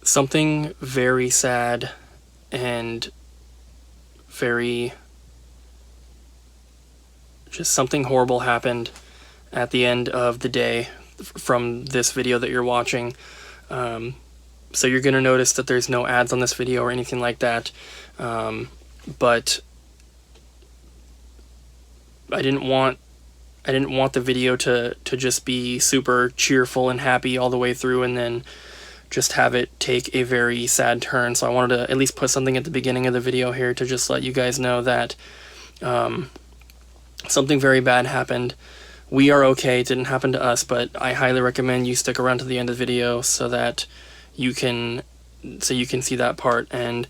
something very sad and just something horrible happened at the end of the day from this video that you're watching. So you're going to notice that there's no ads on this video or anything like that. But I didn't want the video to just be super cheerful and happy all the way through and then just have it take a very sad turn. So I wanted to at least put something at the beginning of the video here to just let you guys know that something very bad happened. We are okay. It didn't happen to us, but I highly recommend you stick around to the end of the video so that you can see that part. And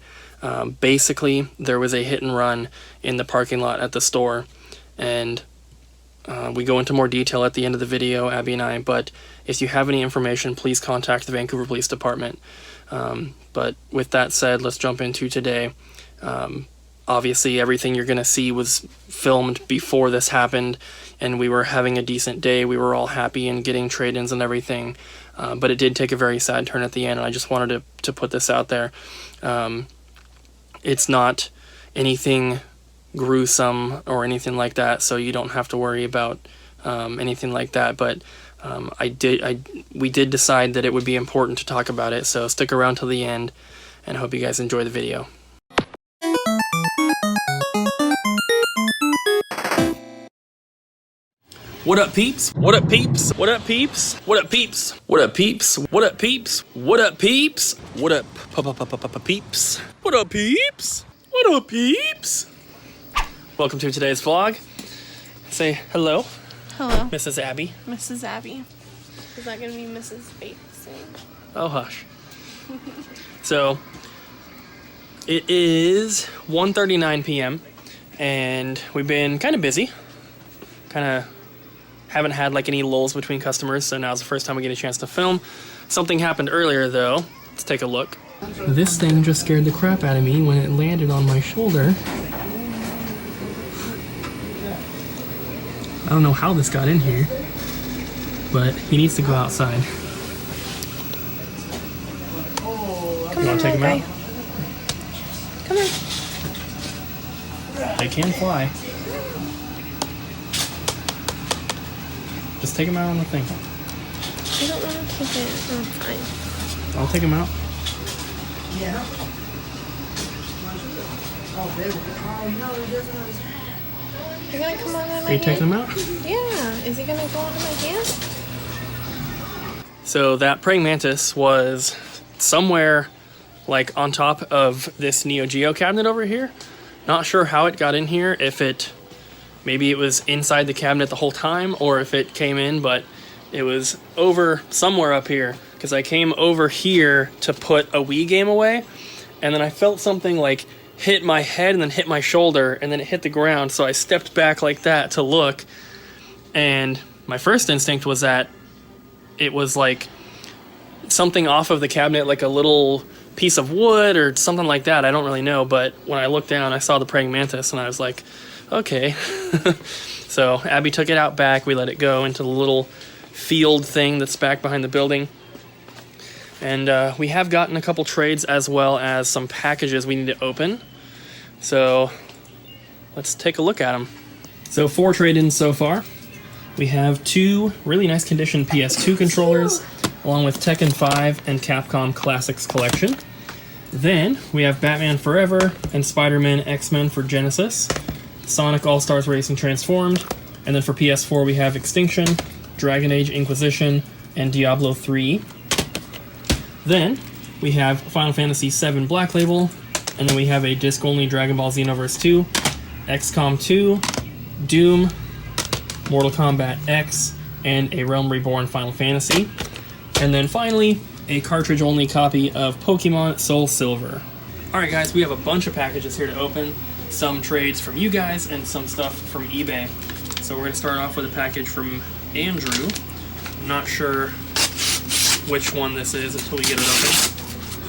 basically there was a hit and run in the parking lot at the store, and we go into more detail at the end of the video, Abby and I, but if you have any information, please contact the Vancouver Police Department. But with that said, let's jump into today. Obviously everything you're gonna see was filmed before this happened, and we were having a decent day. We were all happy and getting trade-ins and everything, but it did take a very sad turn at the end, and I just wanted to put this out there. It's not anything gruesome or anything like that, so you don't have to worry about anything like that, but we did decide that it would be important to talk about it, so stick around till the end, and I hope you guys enjoy the video. What up, peeps? What up, peeps? What up, peeps? What up, peeps? What up, peeps? What up, peeps? What up, peeps? What up, peeps? What up, peeps? What up, peeps? Welcome to today's vlog. Say hello. Hello. Mrs. Abby. Mrs. Abby. Is that gonna be Mrs. Bates soon? Oh, hush. So, it is 1:39 p.m. and we've been kind of busy. Kind of haven't had like any lulls between customers, so now's the first time we get a chance to film. Something happened earlier though. Let's take a look. This thing just scared the crap out of me when it landed on my shoulder. I don't know how this got in here, but he needs to go outside. You want to take him out? Come on. They can fly. Just take him out on the thing. I don't want to take it. Oh, fine. I'll take him out. Yeah. You're gonna come on my Are you taking him out? Yeah. Is he gonna go onto my hand? So that praying mantis was somewhere like on top of this Neo Geo cabinet over here. Not sure how it got in here, maybe it was inside the cabinet the whole time, or if it came in, but it was over somewhere up here, because I came over here to put a Wii game away, and then I felt something like hit my head and then hit my shoulder, and then it hit the ground, so I stepped back like that to look, and my first instinct was that it was like something off of the cabinet, like a little piece of wood or something like that. I don't really know, but when I looked down, I saw the praying mantis, and I was like, okay. So Abby took it out back. We let it go into the little field thing that's back behind the building. And we have gotten a couple trades as well as some packages we need to open. So let's take a look at them. So 4 trade-ins so far. We have 2 really nice condition PS2 controllers, along with Tekken 5 and Capcom Classics Collection. Then we have Batman Forever and Spider-Man X-Men for Genesis, Sonic All-Stars Racing Transformed, and then for PS4 we have Extinction, Dragon Age Inquisition, and Diablo 3. Then we have Final Fantasy VII Black Label, and then we have a disc-only Dragon Ball Xenoverse 2, XCOM 2, Doom, Mortal Kombat X, and a Realm Reborn Final Fantasy. And then finally, a cartridge-only copy of Pokemon Soul Silver. Alright guys, we have a bunch of packages here to open. Some trades from you guys and some stuff from eBay. So we're going to start off with a package from Andrew. I'm not sure which one this is until we get it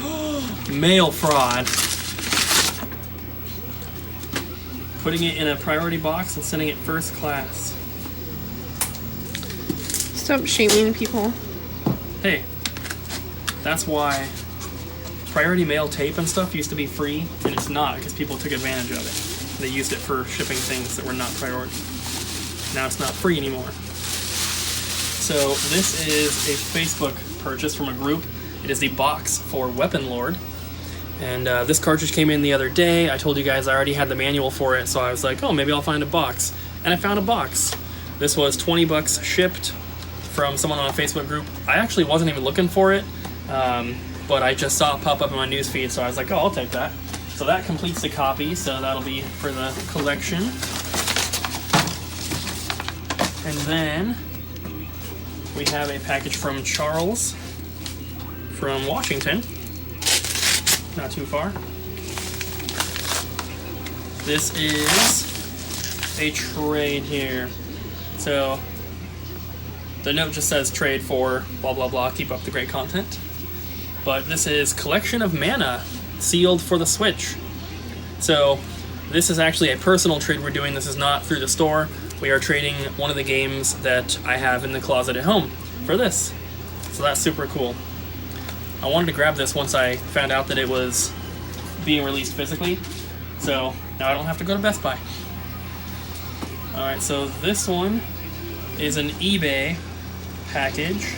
open. Mail fraud. Putting it in a priority box and sending it first class. Stop shaming people. Hey, that's why priority mail tape and stuff used to be free, and it's not because people took advantage of it. They used it for shipping things that were not priority. Now it's not free anymore. So this is a Facebook purchase from a group. It is the box for Weapon Lord. And this cartridge came in the other day. I told you guys I already had the manual for it, so I was like, oh, maybe I'll find a box. And I found a box. This was $20 shipped from someone on a Facebook group. I actually wasn't even looking for it, but I just saw it pop up in my newsfeed, so I was like, oh, I'll take that. So that completes the copy, so that'll be for the collection. And then we have a package from Charles from Washington. Not too far. This is a trade here. So the note just says trade for blah blah blah, keep up the great content. But this is Collection of Mana, sealed for the Switch. So this is actually a personal trade we're doing. This is not through the store. We are trading one of the games that I have in the closet at home for this. So that's super cool. I wanted to grab this once I found out that it was being released physically. So now I don't have to go to Best Buy. Alright, so this one is an eBay package.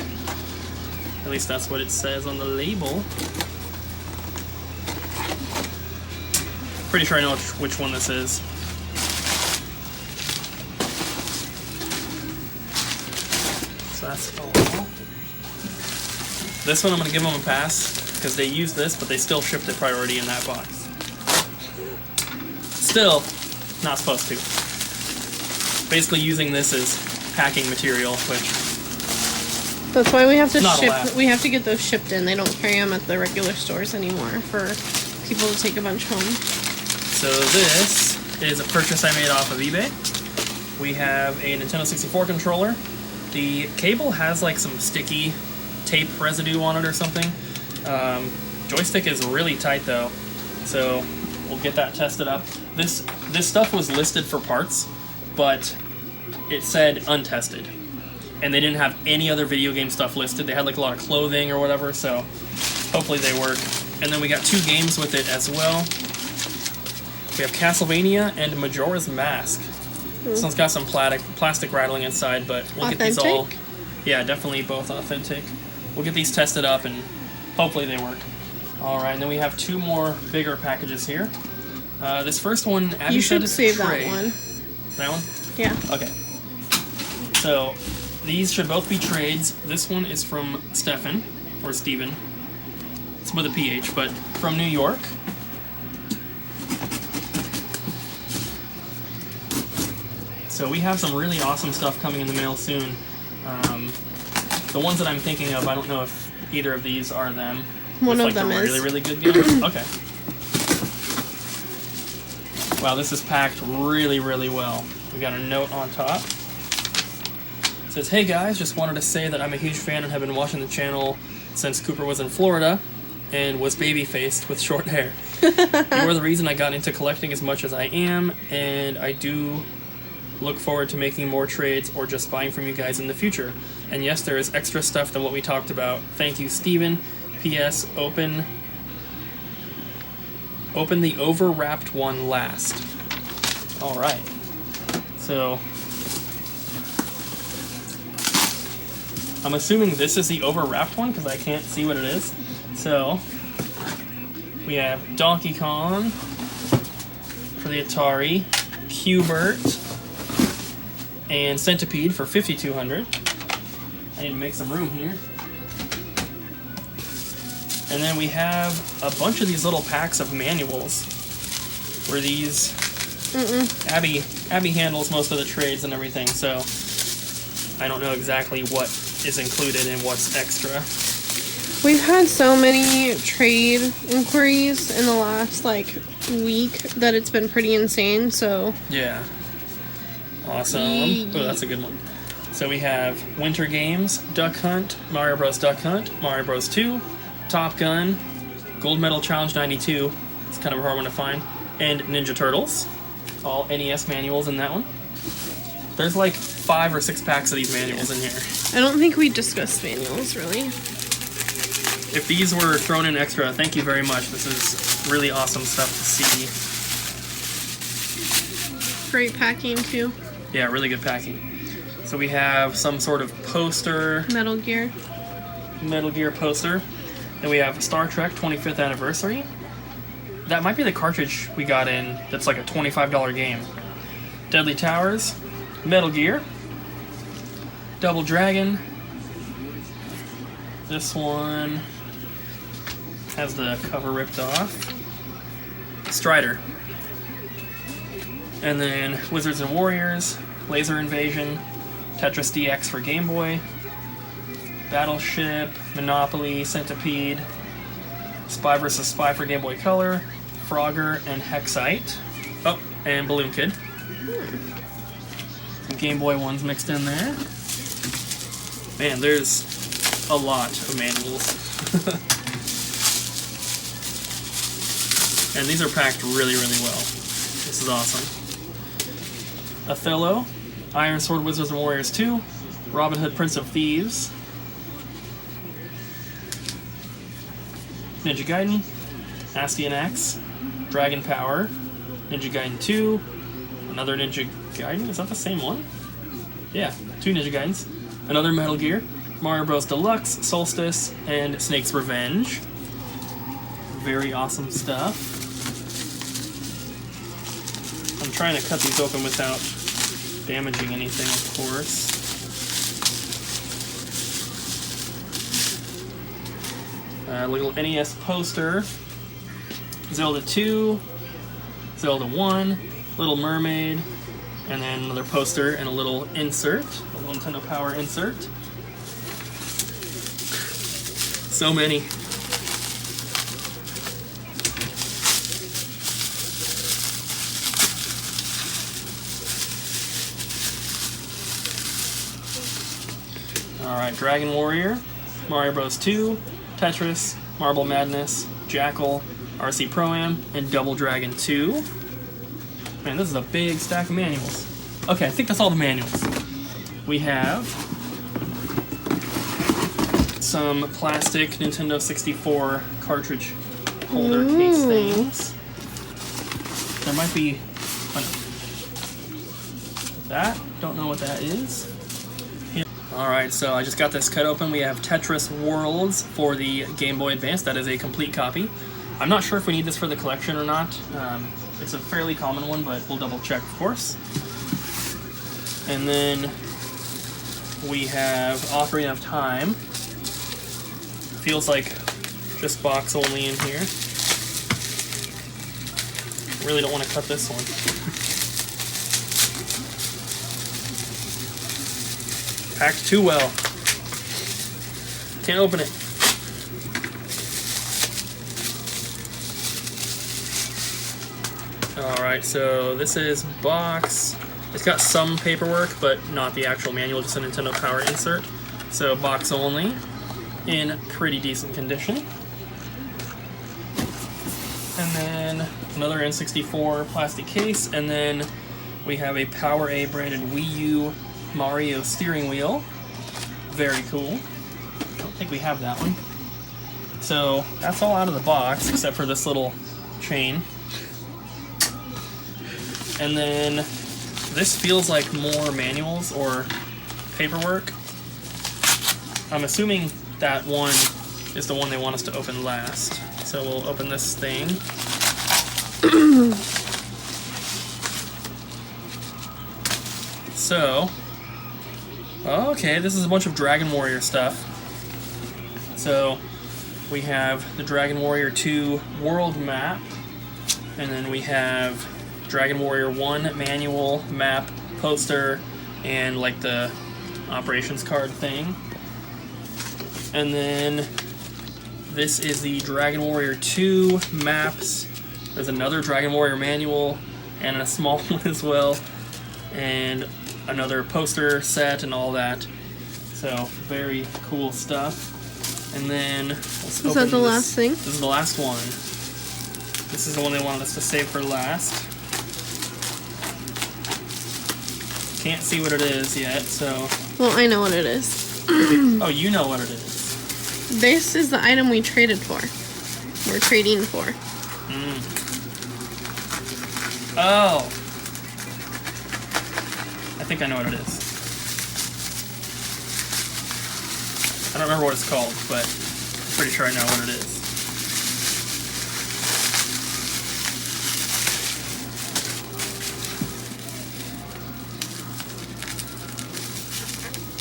At least that's what it says on the label. Pretty sure I know which one this is. So that's all. This one I'm going to give them a pass because they used this, but they still shipped it priority in that box. Still, not supposed to. Basically using this as packing material, which That's why we have to not ship. allowed. We have to get those shipped in. They don't carry them at the regular stores anymore for people to take a bunch home. So this is a purchase I made off of eBay. We have a Nintendo 64 controller. The cable has like some sticky tape residue on it or something. Joystick is really tight though, so we'll get that tested up. This stuff was listed for parts, but it said untested, and they didn't have any other video game stuff listed. They had like a lot of clothing or whatever, so hopefully they work. And then we got 2 games with it as well. We have Castlevania and Majora's Mask. This one's got some plastic rattling inside, but we'll get these all. Yeah, definitely both authentic. We'll get these tested up and hopefully they work. Alright, and then we have 2 more bigger packages here. This first one, Abby You said should it's a save that trade. one. That one? Yeah. Okay. So, these should both be trades. This one is from Stefan, or Steven. It's with a PH, but from New York. So we have some really awesome stuff coming in the mail soon. The ones that I'm thinking of, I don't know if either of these are them. One with, of them the is. really, really good games. Okay. Wow, this is packed really, really well. We got a note on top. It says, hey guys, just wanted to say that I'm a huge fan and have been watching the channel since Cooper was in Florida and was baby-faced with short hair. You are the reason I got into collecting as much as I am, and I do look forward to making more trades or just buying from you guys in the future. And yes, there is extra stuff than what we talked about. Thank you, Steven. P.S. Open the over-wrapped one last. Alright. So I'm assuming this is the over-wrapped one because I can't see what it is. So we have Donkey Kong for the Atari, Q*bert, and Centipede for $5,200. I need to make some room here. And then we have a bunch of these little packs of manuals where these Abby handles most of the trades and everything, so I don't know exactly what is included and what's extra. We've had so many trade inquiries in the last week that it's been pretty insane. So Yeah. Awesome. Oh, that's a good one. So we have Winter Games, Duck Hunt, Mario Bros. Duck Hunt, Mario Bros. 2, Top Gun, Gold Medal Challenge 92. It's kind of a hard one to find. And Ninja Turtles. All NES manuals in that one. There's like 5 or 6 packs of these manuals in here. I don't think we discussed manuals really. If these were thrown in extra, thank you very much. This is really awesome stuff to see. Great packing too. Yeah, really good packing. So we have some sort of poster, Metal Gear. Metal Gear poster. Then we have Star Trek 25th Anniversary. That might be the cartridge we got in that's like a $25 game. Deadly Towers, Metal Gear, Double Dragon. This one has the cover ripped off. Strider. And then Wizards and Warriors, Laser Invasion, Tetris DX for Game Boy, Battleship, Monopoly, Centipede, Spy vs. Spy for Game Boy Color, Frogger, and Hexite. Oh, and Balloon Kid. Some Game Boy ones mixed in there. Man, there's a lot of manuals. And these are packed really, really well. This is awesome. Othello, Iron Sword Wizards and Warriors 2, Robin Hood Prince of Thieves, Ninja Gaiden, Ascian X, Dragon Power, Ninja Gaiden 2, another Ninja Gaiden, is that the same one? Yeah, 2 Ninja Gaidens, another Metal Gear, Mario Bros. Deluxe, Solstice, and Snake's Revenge. Very awesome stuff. I'm trying to cut these open without damaging anything, of course. Little NES poster. Zelda 2, Zelda 1, Little Mermaid, and then another poster and a little insert, a little Nintendo Power insert. So many. Alright, Dragon Warrior, Mario Bros. 2, Tetris, Marble Madness, Jackal, RC Pro-Am, and Double Dragon 2. Man, this is a big stack of manuals. Okay, I think that's all the manuals. We have some plastic Nintendo 64 cartridge holder case things. There might be... oh, no. That? Don't know what that is. Alright, so I just got this cut open. We have Tetris Worlds for the Game Boy Advance. That is a complete copy. I'm not sure if we need this for the collection or not. It's a fairly common one, but we'll double check, of course. And then we have Ocarina of Time. Feels like just box only in here. Really don't want to cut this one. Packed too well. Can't open it. Alright, so this is box. It's got some paperwork, but not the actual manual, just a Nintendo Power insert. So box only, in pretty decent condition. And then another N64 plastic case, and then we have a Power A branded Wii U Mario steering wheel. Very cool. I don't think we have that one. So that's all out of the box except for this little chain. And then this feels like more manuals or paperwork. I'm assuming that one is the one they want us to open last. So we'll open this thing. So, okay, this is a bunch of Dragon Warrior stuff. So, we have the Dragon Warrior 2 world map, and then we have Dragon Warrior 1 manual, map, poster, and like the operations card thing. And then this is the Dragon Warrior 2 maps. There's another Dragon Warrior manual, and a small one as well, and another poster set and all that. So, very cool stuff. And then, let's open is that the this. last thing? This is the last one. This is the one they wanted us to save for last. Can't see what it is yet, so... Well, I know what it is. Oh, you know what it is. This is the item we traded for. We're trading for. Oh. I think I know what it is. I don't remember what it's called, but I'm pretty sure I know what it is.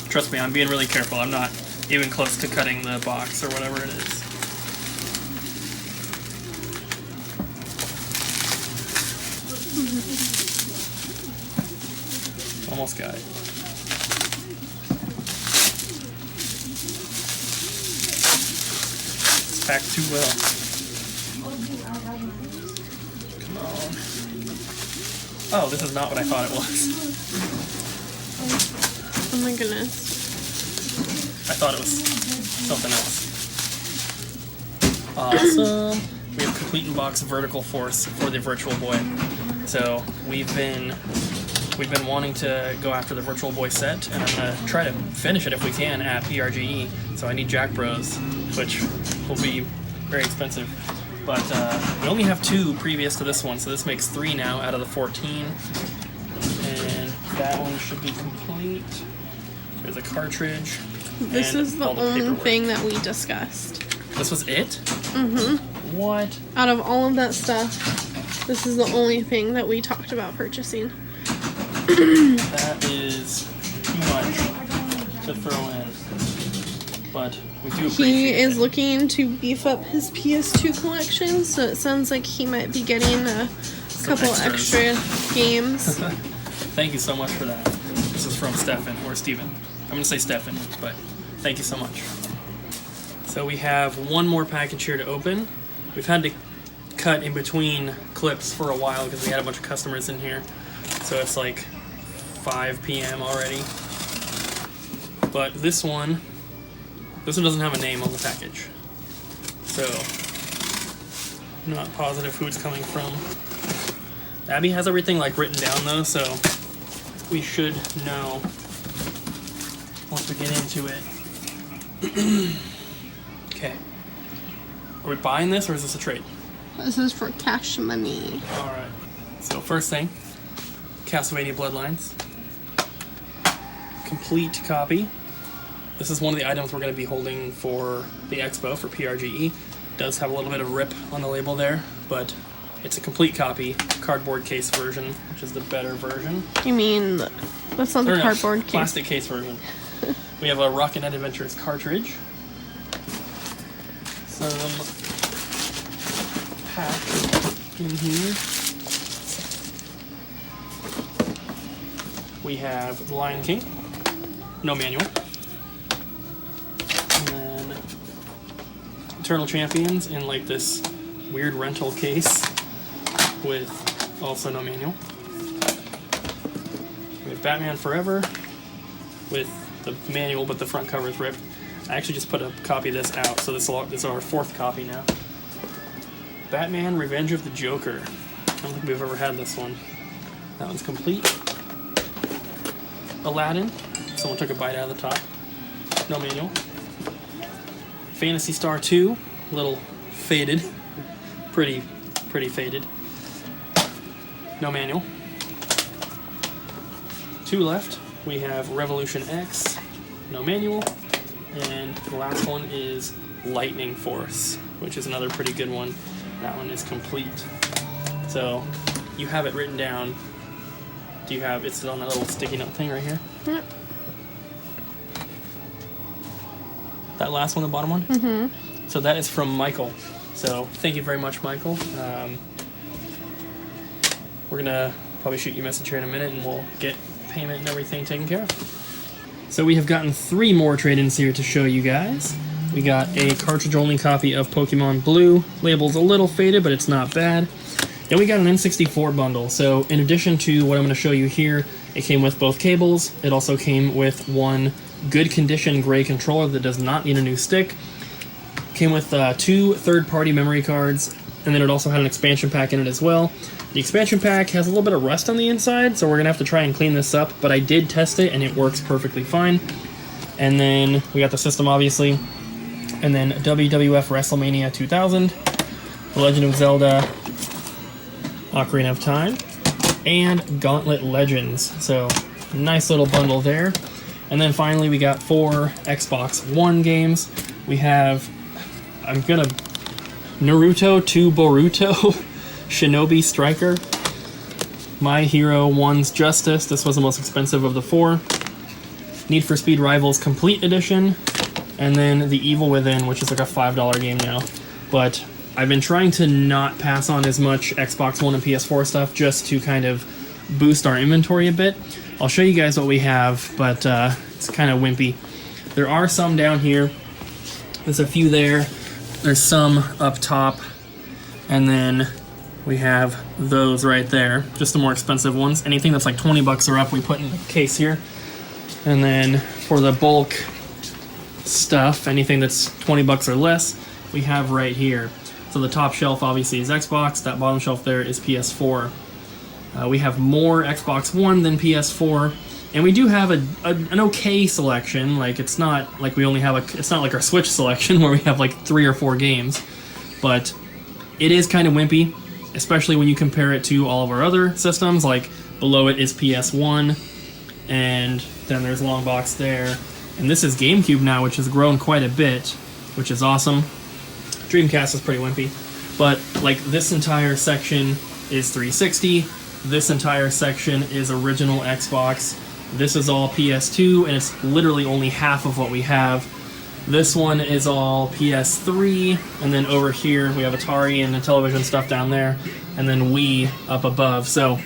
Trust me, I'm being really careful. I'm not even close to cutting the box or whatever it is. Almost got it. It's packed too well. Come on. Oh, this is not what I thought it was. Oh my goodness. I thought it was something else. Awesome. We have complete in-box vertical force for the Virtual Boy. So we've been wanting to go after the Virtual Boy set, and I'm gonna try to finish it if we can at PRGE. So I need Jack Bros, which will be very expensive. But we only have 2 previous to this one, so this makes 3 now out of the 14. And that one should be complete. There's a cartridge. This and is the all the only paperwork. thing that we discussed. This was it? Mm-hmm. What? Out of all of that stuff, this is the only thing that we talked about purchasing. That is too much to throw in. But we do appreciate He is it. looking to beef up his PS2 collection, so it sounds like he might be getting a couple extras. extra games. Thank you so much for that. This is from Stefan, or Steven. I'm going to say Stefan, but thank you so much. So we have one more package here to open. We've had to cut in between clips for a while because we had a bunch of customers in here. So it's like 5 p.m. already. But this one doesn't have a name on the package. So, I'm not positive who it's coming from. Abby has everything like written down though, so we should know once we get into it. Okay. Are we buying this or is this a trade? This is for cash money. Alright. So first thing, Castlevania Bloodlines. Complete copy. This is one of the items we're going to be holding for the expo for PRGE. Does have a little bit of rip on the label there, but it's a complete copy, cardboard case version, which is the better version. You mean that's not the Or no, cardboard case? plastic case version. We have a Rocket Knight Adventures cartridge. Some packs in here. We have The Lion King. No manual. And then Eternal Champions in like this weird rental case with also no manual. We have Batman Forever with the manual, but the front cover is ripped. I actually just put a copy of this out, so this is our 4th copy now. Batman Revenge of the Joker. I don't think we've ever had this one. That one's complete. Aladdin. Someone took a bite out of the top. No manual. Phantasy Star 2. A little faded. Pretty faded. No manual. 2 left. We have Revolution X. No manual. And the last one is Lightning Force, which is another pretty good one. That one is complete. So, you have it written down. Do you have, it's on that little sticky note thing right here? Yep. That last one, the bottom one? Mm-hmm. So that is from Michael. So, thank you very much, Michael. We're gonna probably shoot you a message here in a minute and we'll get payment and everything taken care of. So we have gotten 3 more trade-ins here to show you guys. We got a cartridge-only copy of Pokemon Blue. Label's a little faded, but it's not bad. Then we got an N64 bundle. So in addition to what I'm going to show you here, it came with both cables. It also came with one good condition gray controller that does not need a new stick. Came with 2 third-party memory cards, and then it also had an expansion pack in it as well. The expansion pack has a little bit of rust on the inside, so we're going to have to try and clean this up, but I did test it, and it works perfectly fine. And then we got the system, obviously. and then WWF WrestleMania 2000, The Legend of Zelda Ocarina of Time, and Gauntlet Legends. So, nice little bundle there. And then finally, we got 4 Xbox One games. We have, Naruto to Boruto, Shinobi Striker, My Hero 1's Justice. This was the most expensive of the 4. Need for Speed Rivals Complete Edition, and then The Evil Within, which is like a $5 game now. But I've been trying to not pass on as much Xbox One and PS4 stuff just to kind of boost our inventory a bit. I'll show you guys what we have, but it's kind of wimpy. There are some down here. There's a few there. There's some up top. And then we have those right there. Just the more expensive ones. Anything that's like 20 bucks or up, we put in the case here. And then for the bulk stuff, anything that's 20 bucks or less, we have right here. So the top shelf obviously is Xbox. That bottom shelf there is PS4. We have more Xbox One than PS4, and we do have an okay selection. Like, it's not like we only have it's not like our Switch selection where we have like 3 or 4 games, but it is kind of wimpy, especially when you compare it to all of our other systems. Like, below it is PS1, and then there's Longbox there, and this is GameCube now, which has grown quite a bit, which is awesome. Dreamcast is pretty wimpy, but like this entire section is 360. This entire section is original Xbox. This is all PS2, and it's literally only half of what we have. This one is all PS3, and then over here we have Atari and the television stuff down there, and then Wii up above. So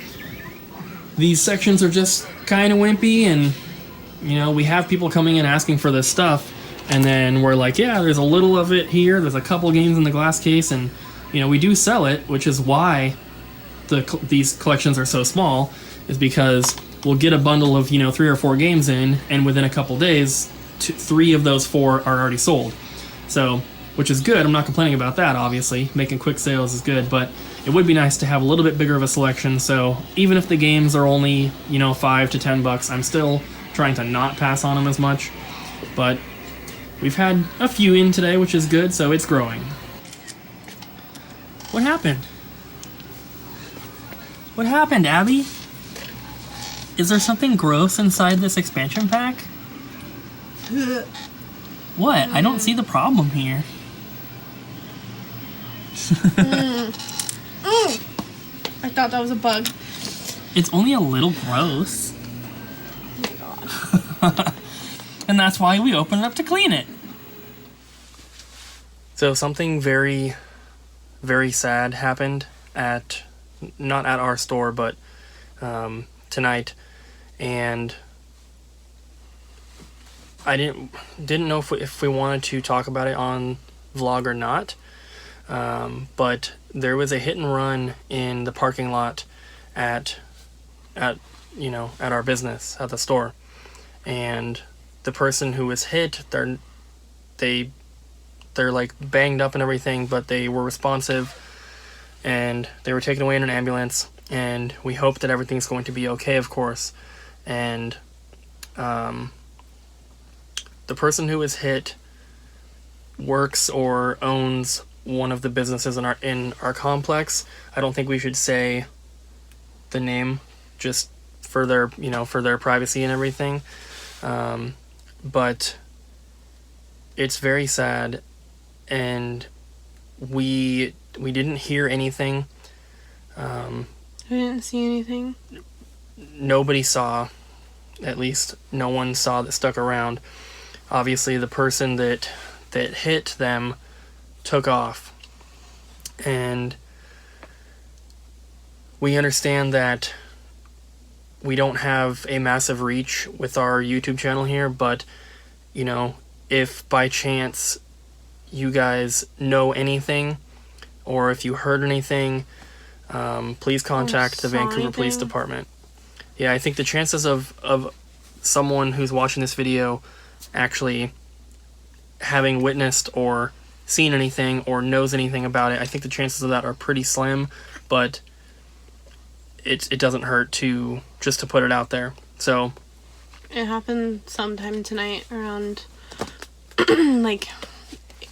these sections are just kind of wimpy, and you know, we have people coming in asking for this stuff, and then we're like, yeah, there's a little of it here, there's a couple games in the glass case, and you know, we do sell it, which is why these collections are so small, is because we'll get a bundle of, you know, 3 or 4 games in, and within a couple days, 3 of those 4 are already sold. So, which is good. I'm not complaining about that, obviously. Making quick sales is good, but it would be nice to have a little bit bigger of a selection. So even if the games are only, you know, $5 to $10, I'm still trying to not pass on them as much. But we've had a few in today, which is good, so it's growing. What happened? What happened, Abby? Is there something gross inside this expansion pack? What? I don't see the problem here. I thought that was a bug. It's only a little gross. Oh my god. And that's why we opened it up to clean it. So something very, very sad happened not at our store, but tonight, and I didn't know if we wanted to talk about it on vlog or not, but there was a hit and run in the parking lot at our business, at the store, and the person who was hit, they're like banged up and everything, but they were responsive, and they were taken away in an ambulance, and we hope that everything's going to be okay, of course. And the person who was hit works or owns one of the businesses in our complex. I don't think we should say the name, just for their privacy and everything. But it's very sad, and we didn't hear anything. I didn't see anything. Nobody saw, at least no one saw that stuck around. Obviously the person that hit them took off, and we understand that we don't have a massive reach with our YouTube channel here, but you know, if by chance you guys know anything, or if you heard anything, please contact the Vancouver Police Department. Yeah, I think the chances of someone who's watching this video actually having witnessed or seen anything or knows anything about it, I think the chances of that are pretty slim, but it doesn't hurt to put it out there. So it happened sometime tonight around like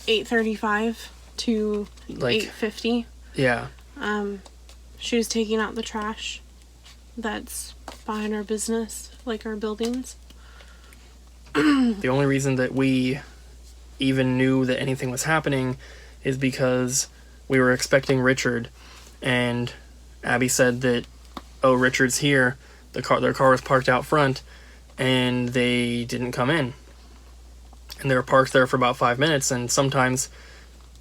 8:35 to Like 8:50. yeah. She was taking out the trash that's behind our business, like our buildings. The only reason that we even knew that anything was happening is because we were expecting Richard, and Abby said that, oh, Richard's here. Their car was parked out front, and they didn't come in. And they were parked there for about 5 minutes, and sometimes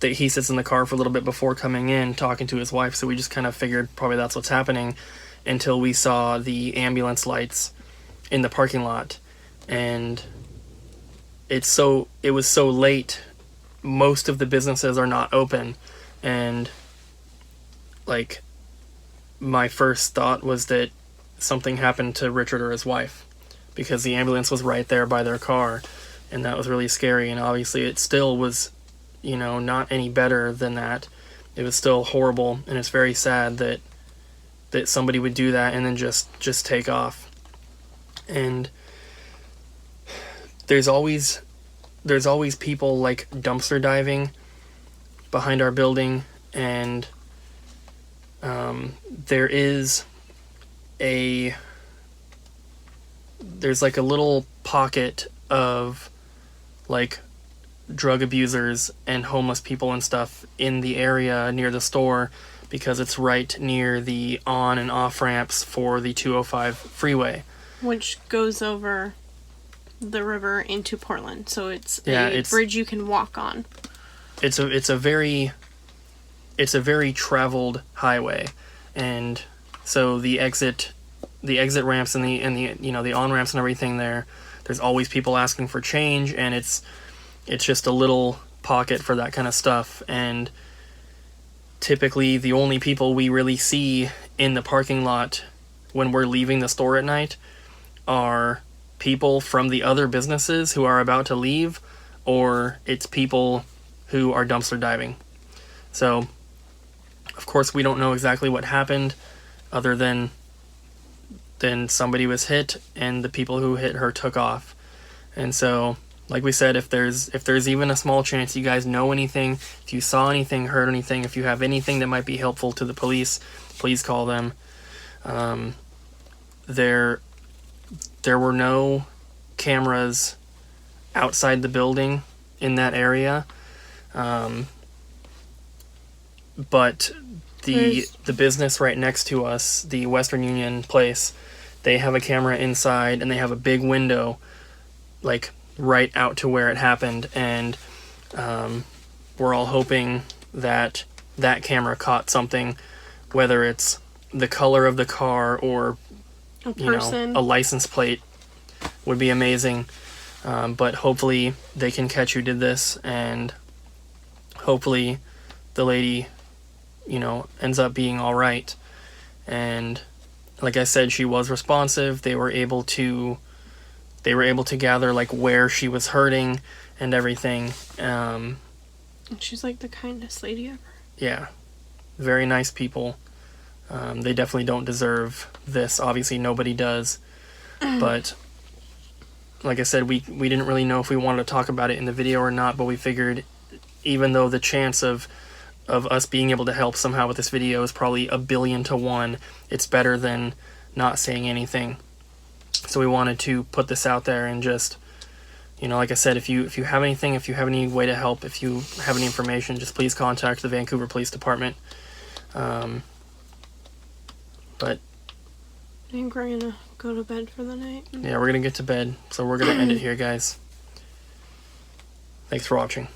he sits in the car for a little bit before coming in, talking to his wife, so we just kind of figured probably that's what's happening until we saw the ambulance lights in the parking lot. And it was so late, most of the businesses are not open, and like my first thought was that something happened to Richard or his wife, because the ambulance was right there by their car, and that was really scary. And obviously it still was, not any better than that. It was still horrible, and it's very sad that somebody would do that and then just take off. And there's always people like dumpster diving behind our building, and there's like a little pocket of like drug abusers and homeless people and stuff in the area near the store, because it's right near the on and off ramps for the 205 freeway, Which goes over the river into Portland. So it's Yeah, a bridge you can walk on. It's a very traveled highway, and so the exit ramps and the on ramps and everything there's always people asking for change, and it's just a little pocket for that kind of stuff. And typically the only people we really see in the parking lot when we're leaving the store at night are people from the other businesses who are about to leave, or it's people who are dumpster diving. So of course we don't know exactly what happened, other than somebody was hit and the people who hit her took off. And so, like we said, if there's even a small chance you guys know anything, if you saw anything, heard anything, if you have anything that might be helpful to the police, please call them. There were no cameras outside the building in that area, but the business right next to us, the Western Union place, they have a camera inside, and they have a big window like right out to where it happened. And we're all hoping that camera caught something, whether it's the color of the car or A person. a license plate would be amazing. But hopefully they can catch who did this, and hopefully the lady ends up being all right. And like I said, she was responsive. They were able to gather like where she was hurting and everything. And she's like the kindest lady ever. Yeah, very nice people. They definitely don't deserve this. Obviously nobody does. But like I said, we didn't really know if we wanted to talk about it in the video or not, but we figured, even though the chance of us being able to help somehow with this video is probably 1,000,000,000 to 1, it's better than not saying anything. So we wanted to put this out there, and just, like I said, if you have anything, if you have any way to help, if you have any information, just please contact the Vancouver Police Department. But I think we're gonna go to bed for the night. yeah, we're gonna get to bed, so we're gonna end it here, guys. Thanks for watching.